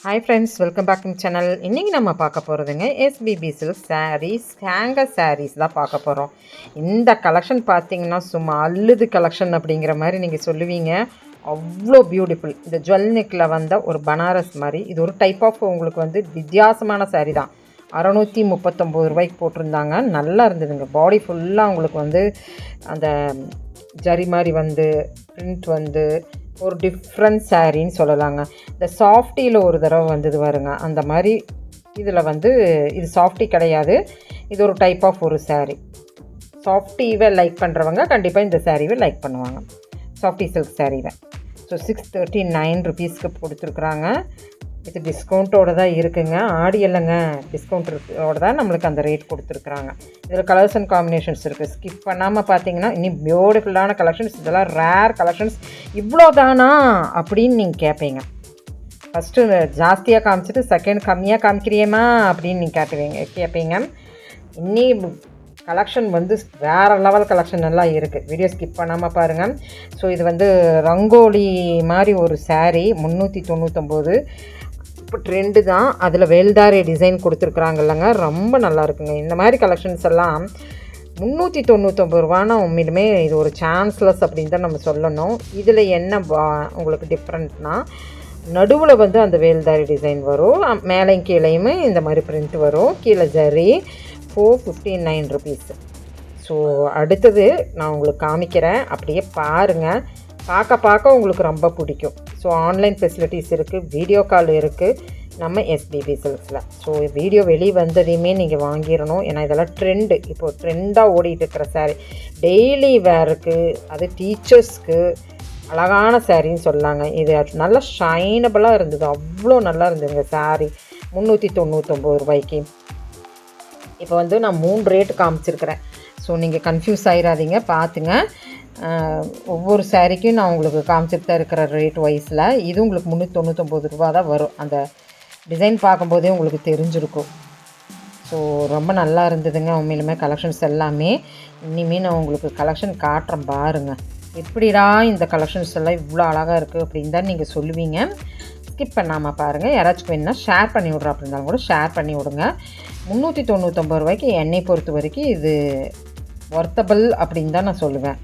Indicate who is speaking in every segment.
Speaker 1: Hi friends, welcome back to channel. இன்றைக்கி நம்ம பார்க்க போகிறதுங்க SBP silk sarees, hanger sarees தான் பார்க்க போகிறோம். இந்த கலெக்ஷன் பார்த்தீங்கன்னா சும்மா அள்ளுது கலெக்ஷன் அப்படிங்கிற மாதிரி நீங்கள் சொல்லுவீங்க. அவ்வளோ பியூட்டிஃபுல். இந்த ஜுவல் நெக்கில் வந்த ஒரு பனாரஸ் மாதிரி இது ஒரு டைப் ஆஃப் உங்களுக்கு வந்து வித்தியாசமான சாரீ தான். 639 ரூபாய்க்கு போட்டிருந்தாங்க. நல்லா இருந்ததுங்க. பாடி ஃபுல்லாக உங்களுக்கு வந்து அந்த ஜரி மாதிரி வந்து பிரிண்ட் வந்து ஒரு டிஃப்ரெண்ட் சாரின்னு சொல்லலாங்க. இந்த சாஃப்டியில் ஒரு தடவை வந்தது வருங்க. அந்த மாதிரி இதில் வந்து இது சாஃப்டி கிடையாது, இது ஒரு டைப் ஆஃப் ஒரு சாரீ. சாஃப்டிவை லைக் பண்ணுறவங்க கண்டிப்பாக இந்த சாரீவை லைக் பண்ணுவாங்க. சாஃப்டி சில்க் சாரீவை. ஸோ 639 ருபீஸ்க்கு கொடுத்துருக்குறாங்க. இது டிஸ்கவுண்ட்டோடு தான் இருக்குங்க. ஆடி இல்லைங்க, டிஸ்கவுண்ட்டோடு தான் நம்மளுக்கு அந்த ரேட் கொடுத்துருக்குறாங்க. இதில் கலர்ஸ் அண்ட் காம்பினேஷன்ஸ் இருக்குது. ஸ்கிப் பண்ணாமல் பார்த்தீங்கன்னா இன்னும் பியூட்டிஃபுல்லான கலெக்ஷன்ஸ். இதெல்லாம் ரேர் கலெக்ஷன்ஸ். இவ்வளோ தானா அப்படின்னு நீங்கள் கேட்பீங்க. ஃபஸ்ட்டு ஜாஸ்தியாக காமிச்சிட்டு செகண்ட் கம்மியாக காமிக்கிறியேம்மா அப்படின்னு நீங்கள் கேட்பீங்க. இன்னி கலெக்ஷன் வந்து வேறு லெவல் கலெக்ஷன் எல்லாம் இருக்குது. வீடியோ ஸ்கிப் பண்ணாமல் பாருங்கள். ஸோ இது வந்து ரங்கோலி மாதிரி ஒரு சாரீ 399. இப்போ ட்ரெண்டு தான். அதில் வேல்தாரி டிசைன் கொடுத்துருக்குறாங்க இல்லைங்க, ரொம்ப நல்லா இருக்குங்க. இந்த மாதிரி கலெக்ஷன்ஸ் எல்லாம் 399 ரூபான்னா உண்மையிலுமே இது ஒரு சான்ஸ்லெஸ் அப்படின்னு தான் நம்ம சொல்லணும். இதில் என்ன உங்களுக்கு டிஃப்ரெண்ட்னா, நடுவில் வந்து அந்த வேல்தாரி டிசைன் வரும், மேலேயும் கீழேயுமே இந்த மாதிரி பிரிண்ட் வரும். கீழே ஜரி 459 ருபீஸ். ஸோ அடுத்தது நான் உங்களுக்கு காமிக்கிறேன், அப்படியே பாருங்கள். பார்க்க உங்களுக்கு ரொம்ப பிடிக்கும். ஸோ ஆன்லைன் ஃபெசிலிட்டிஸ் இருக்குது, வீடியோ கால் இருக்குது நம்ம எஸ்பிபி சில்க்ஸில். ஸோ வீடியோ வெளியே வந்ததையுமே நீங்கள் வாங்கிடணும். ஏன்னா இதெல்லாம் ட்ரெண்டு, இப்போது ட்ரெண்டாக ஓடிட்டு இருக்கிற சாரீ. டெய்லி வேருக்கு, அது டீச்சர்ஸ்க்கு அழகான சாரின்னு சொல்லாங்க. இது நல்லா ஷைனபிளாக இருந்தது, அவ்வளோ நல்லா இருந்ததுங்க சாரீ 399 ரூபாய்க்கு. இப்போ வந்து நான் 3 ரேட்டு காமிச்சிருக்கிறேன். ஸோ நீங்கள் கன்ஃபியூஸ் ஆகிடாதீங்க, பார்த்துங்க. ஒவ்வொரு சாரீக்கும் நான் உங்களுக்கு காமிச்சிட்டு தான் இருக்கிற ரேட் வைஸில். இது உங்களுக்கு 399 ரூபா தான் வரும். அந்த டிசைன் பார்க்கும்போதே உங்களுக்கு தெரிஞ்சிருக்கும். ஸோ ரொம்ப நல்லா இருந்ததுங்க உண்மையிலுமே கலெக்ஷன்ஸ் எல்லாமே. இனிமேல் நான் உங்களுக்கு கலெக்ஷன் காட்டுறேன் பாருங்கள். எப்படிடா இந்த கலெக்ஷன்ஸ் எல்லாம் இவ்வளோ அழகாக இருக்குது அப்படின்னு தான் நீங்கள் சொல்லுவீங்க. ஸ்கிப் பண்ணாமல் பாருங்கள். யாராச்சும் வேணுன்னா ஷேர் பண்ணி விட்றா அப்படின்னாலும் கூட ஷேர் பண்ணி விடுங்க. 399 ரூபாய்க்கு என்னை பொறுத்த வரைக்கும் இது ஒர்த்தபிள் அப்படின்னு தான் நான் சொல்லுவேன்.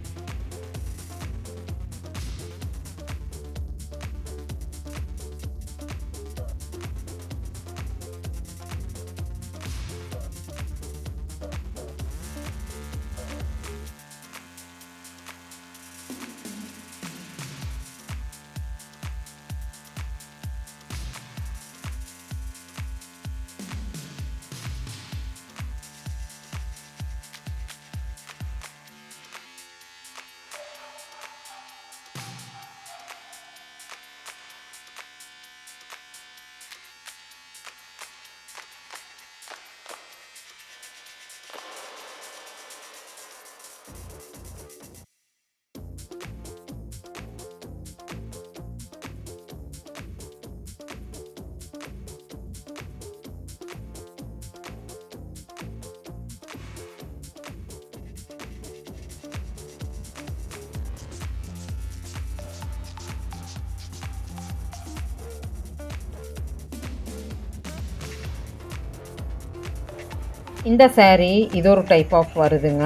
Speaker 1: இந்த சாரீ இது ஒரு டைப் ஆஃப் வருதுங்க.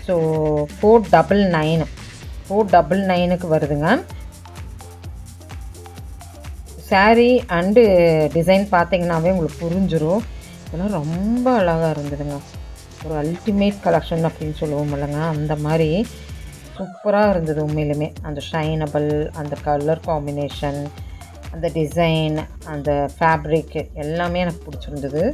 Speaker 1: ஸோ 499க்கு வருதுங்க. சாரீ அண்டு டிசைன் பார்த்திங்கனாவே உங்களுக்கு புரிஞ்சிடும். இதெல்லாம் ரொம்ப அழகாக இருந்ததுங்க. ஒரு அல்டிமேட் கலெக்ஷன் அப்படின்னு சொல்லுவோம் இல்லைங்க, அந்த மாதிரி சூப்பராக இருந்தது உண்மையிலுமே. அந்த ஷைனபிள், அந்த கலர் காம்பினேஷன், அந்த டிசைன், அந்த ஃபேப்ரிக் எல்லாமே எனக்கு பிடிச்சிருந்தது.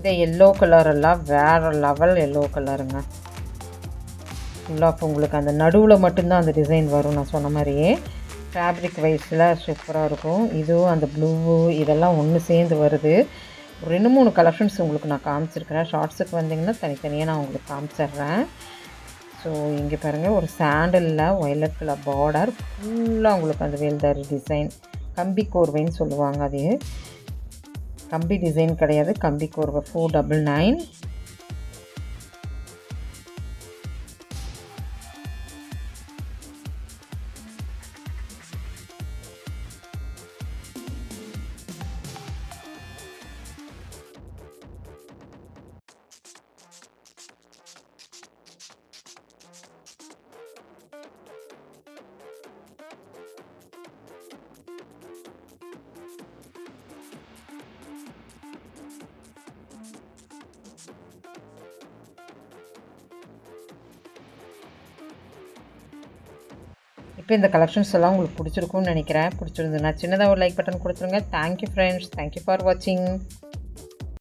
Speaker 1: இந்த எல்லோ கலர் எல்லாம் வேறு லெவல் எல்லோ கலருங்க. ஃபுல்லாக உங்களுக்கு அந்த நடுவில் மட்டும்தான் அந்த டிசைன் வரும். நான் சொன்ன மாதிரியே ஃபேப்ரிக் வைஸில் சூப்பராக இருக்கும். இதுவும் அந்த ப்ளூ இதெல்லாம் ஒன்று சேர்ந்து வருது. 2-3 கலெக்ஷன்ஸ் உங்களுக்கு நான் காமிச்சிருக்கிறேன். ஷார்ட்ஸுக்கு வந்தீங்கன்னா தனித்தனியாக நான் உங்களுக்கு காமிச்சிட்றேன். ஸோ இங்கே பாருங்கள், ஒரு சாண்டலில் வயலட் கலர் பார்டர் ஃபுல்லாக உங்களுக்கு அந்த வேல்தாரி டிசைன், கம்பி கோர்வைன்னு சொல்லுவாங்க. அது கம்பி டிசைன் கிடையாது, கம்பி கோர்வை 499. இப்போ இந்த கலெக்ஷன்ஸ் எல்லாம் உங்களுக்கு பிடிச்சிருக்கும்னு நினைக்கிறேன். பிடிச்சிருந்ததுன்னா சின்னதாக ஒரு லைக் பட்டன் கொடுத்துருங்க. தேங்க்யூ ஃப்ரெண்ட்ஸ், தேங்க்யூ ஃபார் வாட்சிங்.